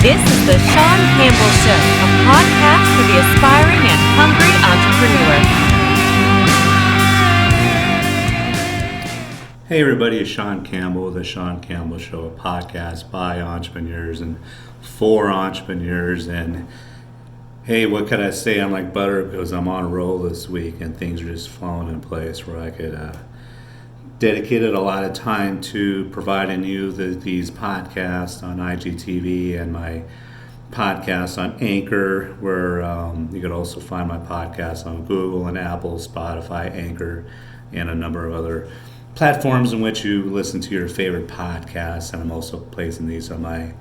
This is the Sean Campbell Show, a podcast for the aspiring and hungry entrepreneur. Hey everybody, it's Sean Campbell, the Sean Campbell Show, a podcast by entrepreneurs and for entrepreneurs. And hey, what could I say? I'm like butter because I'm on a roll this week and things are just falling in place where I could dedicated a lot of time to providing you these podcasts on IGTV and my podcast on Anchor, where you could also find my podcast on Google and Apple, Spotify, Anchor, and a number of other platforms in which you listen to your favorite podcasts. And I'm also placing these on my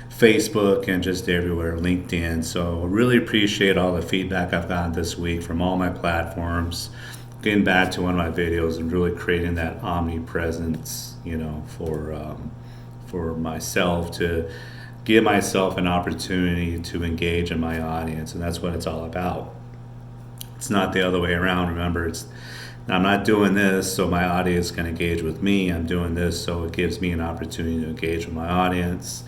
Facebook and just everywhere, LinkedIn. So I really appreciate all the feedback I've gotten this week from all my platforms. Getting back to one of my videos and really creating that omnipresence, for myself, to give myself an opportunity to engage in my audience, and that's what it's all about. It's not the other way around. Remember, I'm not doing this so my audience can engage with me. I'm doing this so it gives me an opportunity to engage with my audience,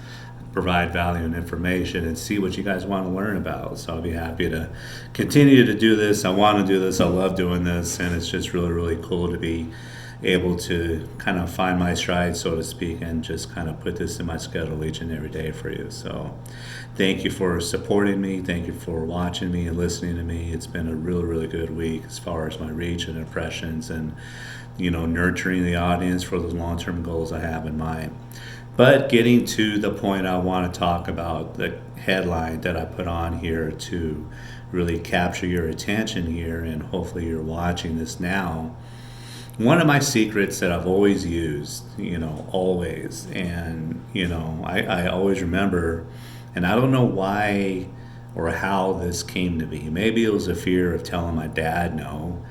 provide value and information, and see what you guys want to learn about. So I'll be happy to continue to do this. I want to do this. I love doing this, and it's just really, really cool to be able to kind of find my stride, so to speak, and just kind of put this in my schedule each and every day for you. So thank you for supporting me. Thank you for watching me and listening to me. It's been a really, really good week as far as my reach and impressions and, nurturing the audience for those long-term goals I have in mind. But getting to the point, I want to talk about the headline that I put on here to really capture your attention here, and hopefully you're watching this now. One of my secrets that I've always used, always, and, I always remember, and I don't know why or how this came to be. Maybe it was a fear of telling my dad no.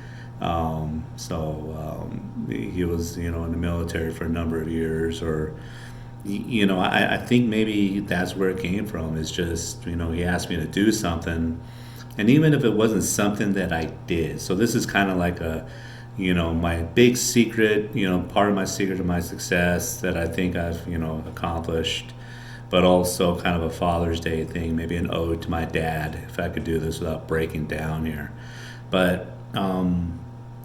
He was, in the military for a number of years, or I think maybe that's where it came from. Is just, he asked me to do something, and even if it wasn't something that I did. So this is kind of like my big secret, part of my secret of my success that I think I've, accomplished, but also kind of a Father's Day thing, maybe an ode to my dad, if I could do this without breaking down here. But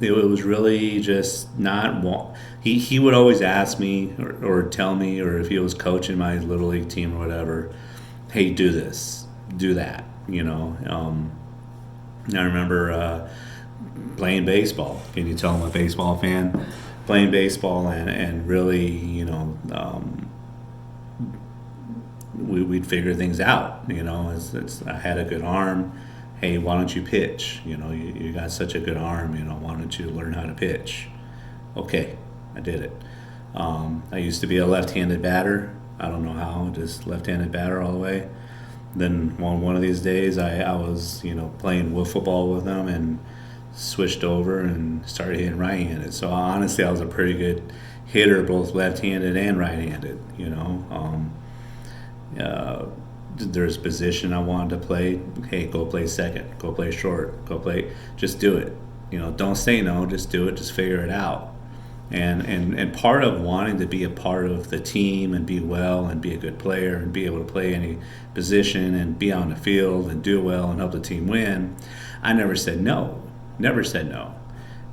it was really just not. He would always ask me or tell me, or if he was coaching my little league team or whatever, hey, do this, do that. I remember playing baseball. Can you tell I'm a baseball fan? Playing baseball and really, we'd figure things out. I had a good arm. Hey, why don't you pitch? You got such a good arm, why don't you learn how to pitch? Okay, I did it. I used to be a left-handed batter. I don't know how, just left-handed batter all the way. Then one of these days I was, playing wiffle ball with them and switched over and started hitting right-handed. So honestly, I was a pretty good hitter, both left-handed and right-handed, there's a position I wanted to play. Hey, go play second, go play short, go play. Just do it. Don't say no. Just do it. Just figure it out. And part of wanting to be a part of the team and be well and be a good player and be able to play any position and be on the field and do well and help the team win, I never said no. Never said no.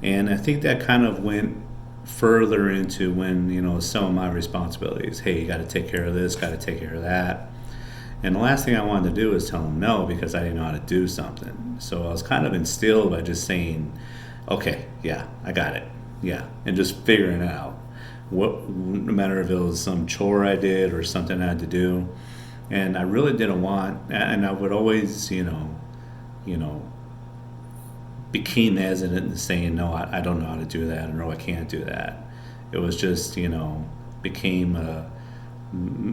And I think that kind of went further into when some of my responsibilities. Hey, you got to take care of this. Got to take care of that. And the last thing I wanted to do was tell them no because I didn't know how to do something. So I was kind of instilled by just saying, okay, yeah, I got it. Yeah, and just figuring it out. No matter if it was some chore I did or something I had to do. And I really didn't want, and I would always, became hesitant in saying, no, I don't know how to do that, or no, I can't do that. It was just, became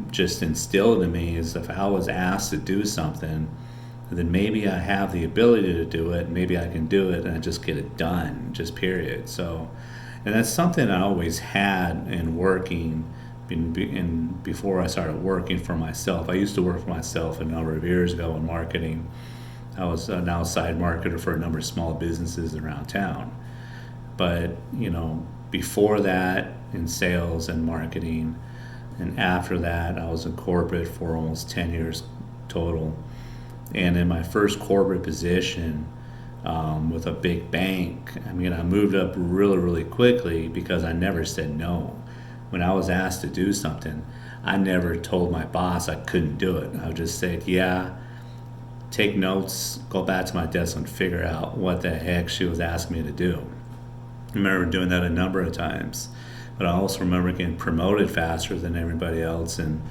just instilled in me as if I was asked to do something, then maybe I have the ability to do it, maybe I can do it, and I just get it done, just period. So, and that's something I always had in working, before I started working for myself. I used to work for myself a number of years ago in marketing. I was an outside marketer for a number of small businesses around town. But, before that, in sales and marketing, and after that, I was in corporate for almost 10 years total. And in my first corporate position with a big bank, I mean, I moved up really, really quickly because I never said no. When I was asked to do something, I never told my boss I couldn't do it. I would just say, yeah, take notes, go back to my desk and figure out what the heck she was asking me to do. I remember doing that a number of times. But I also remember getting promoted faster than everybody else and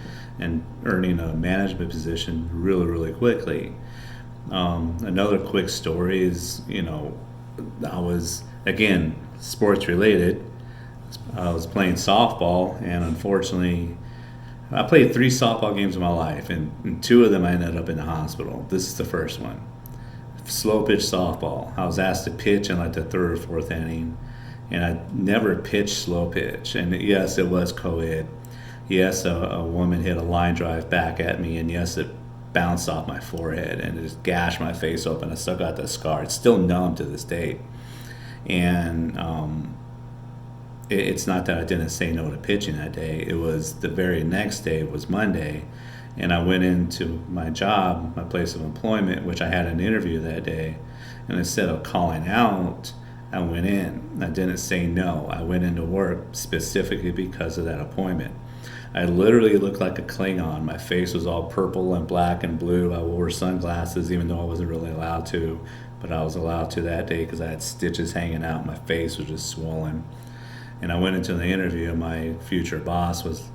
earning a management position really, really quickly. Another quick story is, I was, again, sports related. I was playing softball, and unfortunately, I played 3 softball games in my life, and 2 of them I ended up in the hospital. This is the first one. Slow pitch softball. I was asked to pitch in like the 3rd or 4th inning, and I never pitched slow pitch. And yes, it was co-ed. Yes, a woman hit a line drive back at me, and yes, it bounced off my forehead and it just gashed my face open. I still got the scar. It's still numb to this day. And it's not that I didn't say no to pitching that day. It was the very next day was Monday, and I went into my job, my place of employment, which I had an interview that day, and instead of calling out, I went in. I didn't say no. I went into work specifically because of that appointment. I literally looked like a Klingon. My face was all purple and black and blue. I wore sunglasses even though I wasn't really allowed to, but I was allowed to that day because I had stitches hanging out. My face was just swollen. And I went into the interview, and my future boss was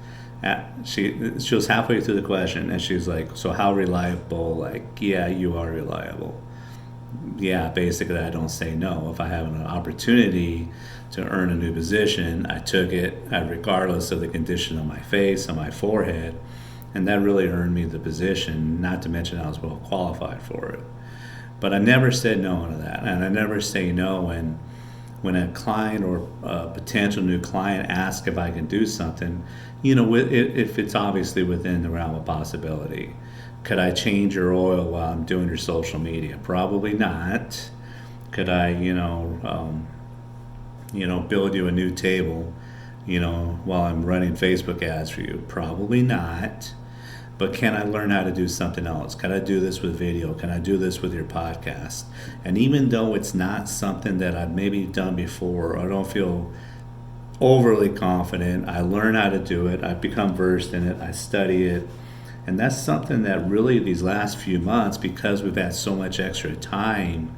she was halfway through the question, and she was like, so how reliable? Like, yeah, you are reliable. Yeah, basically I don't say no. If I have an opportunity to earn a new position, I took it regardless of the condition of my face and my forehead, and that really earned me the position, not to mention I was well qualified for it. But I never said no to that, and I never say no when a client or a potential new client asks if I can do something, if it's obviously within the realm of possibility. Could I change your oil while I'm doing your social media? Probably not. Could I, build you a new table, while I'm running Facebook ads for you? Probably not. But can I learn how to do something else? Can I do this with video? Can I do this with your podcast? And even though it's not something that I've maybe done before, or I don't feel overly confident, I learn how to do it. I've become versed in it. I study it. And that's something that really these last few months, because we've had so much extra time,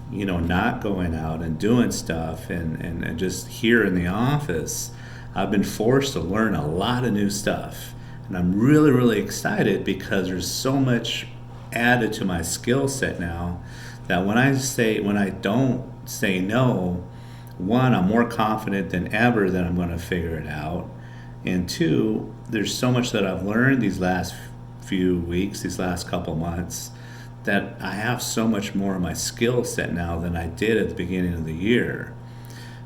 not going out and doing stuff and just here in the office, I've been forced to learn a lot of new stuff. And I'm really, really excited because there's so much added to my skill set now that when I don't say no, 1, I'm more confident than ever that I'm going to figure it out. And 2, there's so much that I've learned these last few weeks, these last couple months, that I have so much more of my skill set now than I did at the beginning of the year.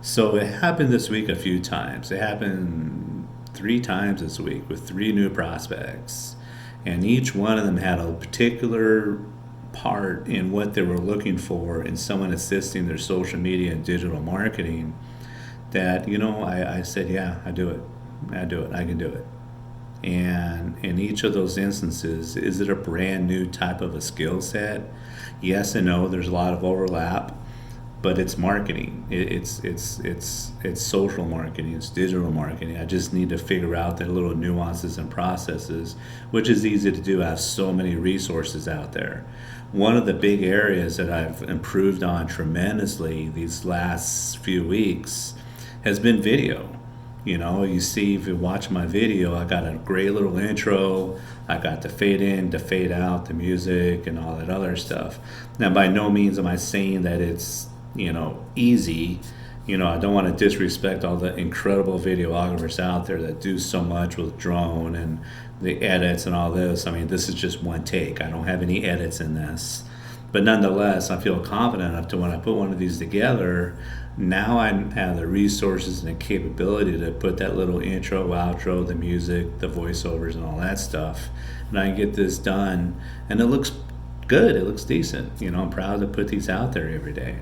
So it happened this week a few times. It happened 3 times this week with 3 new prospects. And each one of them had a particular part in what they were looking for in someone assisting their social media and digital marketing that, I said, yeah, I do it. I can do it. And in each of those instances, is it a brand new type of a skill set? Yes and no. There's a lot of overlap, but it's marketing. It's social marketing. It's digital marketing. I just need to figure out the little nuances and processes, which is easy to do. I have so many resources out there. One of the big areas that I've improved on tremendously these last few weeks has been video. You see, if you watch my video, I got a great little intro. I got the fade in, the fade out, the music, and all that other stuff. Now, by no means am I saying that it's, easy. I don't want to disrespect all the incredible videographers out there that do so much with drone and the edits and all this. I mean, this is just one take. I don't have any edits in this. But nonetheless, I feel confident enough to when I put one of these together, now I have the resources and the capability to put that little intro, outro, the music, the voiceovers, and all that stuff. And I can get this done, and it looks good. It looks decent. I'm proud to put these out there every day.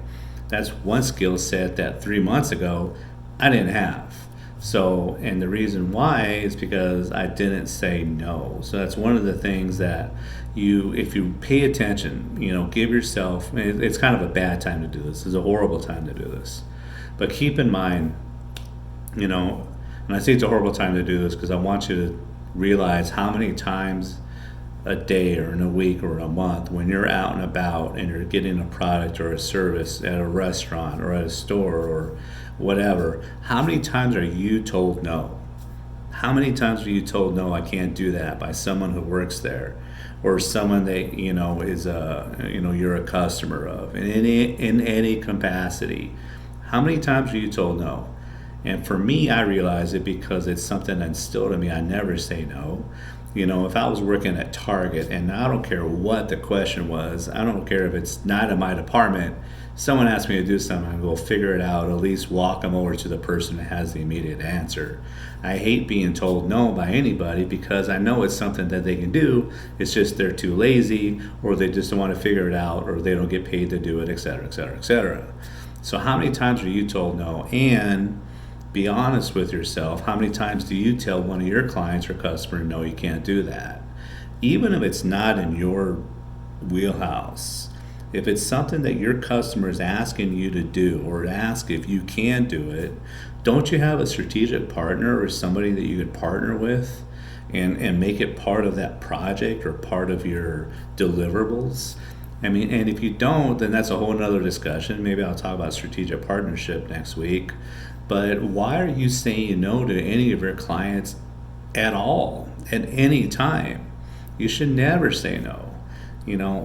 That's one skill set that 3 months ago I didn't have. So, and the reason why is because I didn't say no. So that's one of the things that if you pay attention, give yourself, it's kind of a bad time to do this. It's a horrible time to do this. But keep in mind, and I say it's a horrible time to do this because I want you to realize how many times a day or in a week or a month when you're out and about and you're getting a product or a service at a restaurant or at a store or whatever, how many times are you told no? How many times are you told no, I can't do that, by someone who works there or someone that is you're a customer of in any capacity? How many times are you told no? And for me, I realize it because it's something instilled in me. I never say no. If I was working at Target, and I don't care what the question was, I don't care if it's not in my department, someone asked me to do something, I go figure it out, at least walk them over to the person that has the immediate answer. I hate being told no by anybody because I know it's something that they can do. It's just they're too lazy, or they just don't want to figure it out, or they don't get paid to do it, etc., etc., etc. So how many times are you told no? And be honest with yourself. How many times do you tell one of your clients or customer, no, you can't do that? Even if it's not in your wheelhouse, if it's something that your customer is asking you to do or ask if you can do it, don't you have a strategic partner or somebody that you could partner with and make it part of that project or part of your deliverables? And if you don't, then that's a whole nother discussion. Maybe I'll talk about strategic partnership next week. But why are you saying no to any of your clients at all, at any time? You should never say no.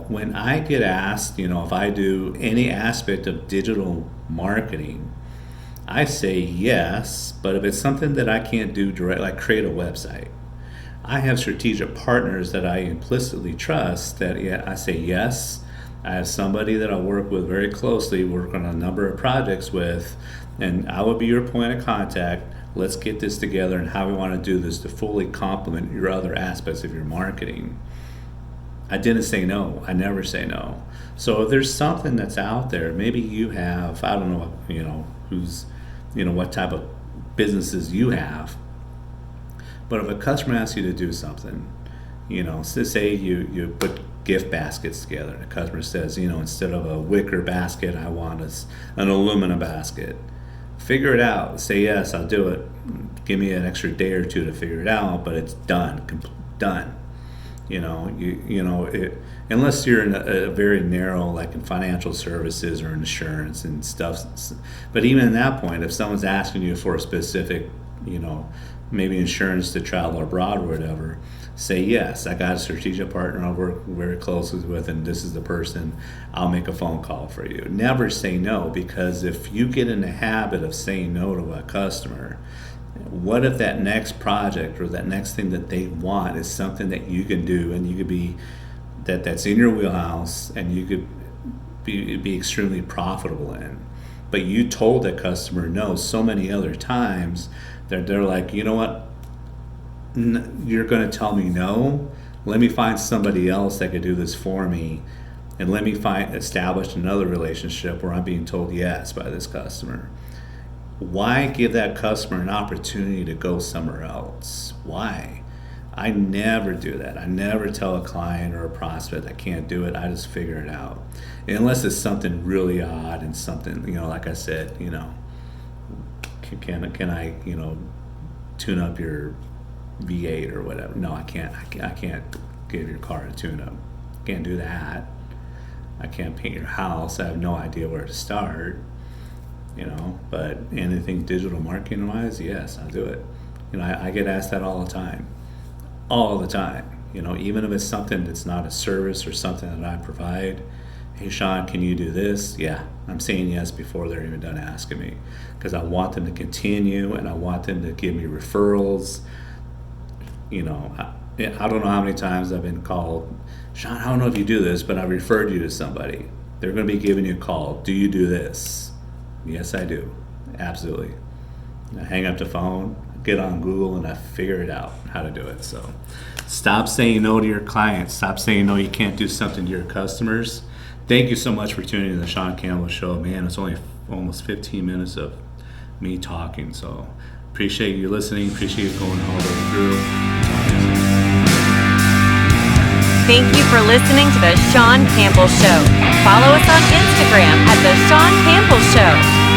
When I get asked, if I do any aspect of digital marketing, I say yes, but if it's something that I can't do direct, like create a website, I have strategic partners that I implicitly trust that I say yes. I have somebody that I work with very closely, work on a number of projects with, and I will be your point of contact. Let's get this together and how we want to do this to fully complement your other aspects of your marketing. I didn't say no. I never say no. So if there's something that's out there, maybe you have, I don't know, what type of businesses you have. But if a customer asks you to do something, say you put gift baskets together, and the customer says, instead of a wicker basket, I want an aluminum basket. Figure it out. Say yes, I'll do it. Give me an extra day or two to figure it out, but it's done. Done. Unless you're in a very narrow, like in financial services or insurance and stuff. But even at that point, if someone's asking you for a specific, maybe insurance to travel abroad or whatever, say yes. I got a strategic partner I work very closely with, and this is the person. I'll make a phone call for you. Never say no, because if you get in the habit of saying no to a customer, what if that next project or that next thing that they want is something that you can do and you could be that's in your wheelhouse and you could be extremely profitable in, but you told that customer no so many other times that they're like, you know what, you're going to tell me no? Let me find somebody else that could do this for me, and let me establish another relationship where I'm being told yes by this customer. Why give that customer an opportunity to go somewhere else? Why? I never do that. I never tell a client or a prospect I can't do it. I just figure it out. Unless it's something really odd and something, like I said, can I, tune up your V8 or whatever? No, I can't. I can't give your car a tune-up. Can't do that. I can't paint your house. I have no idea where to start. But anything digital marketing wise, yes, I'll do it. I get asked that all the time. Even if it's something that's not a service or something that I provide. Hey Sean, can you do this? Yeah, I'm saying yes before they're even done asking me, because I want them to continue and I want them to give me referrals. I don't know how many times I've been called, Sean, I don't know if you do this, but I referred you to somebody. They're going to be giving you a call. Do you do this? Yes, I do. Absolutely. I hang up the phone, get on Google, and I figure it out how to do it. So stop saying no to your clients. Stop saying no, you can't do something to your customers. Thank you so much for tuning in to the Sean Campbell Show. Man, it's only almost 15 minutes of me talking. So appreciate you listening. Appreciate you going all the way through. Talk to you soon. Thank you for listening to The Sean Campbell Show. Follow us on Instagram at The Sean Campbell Show.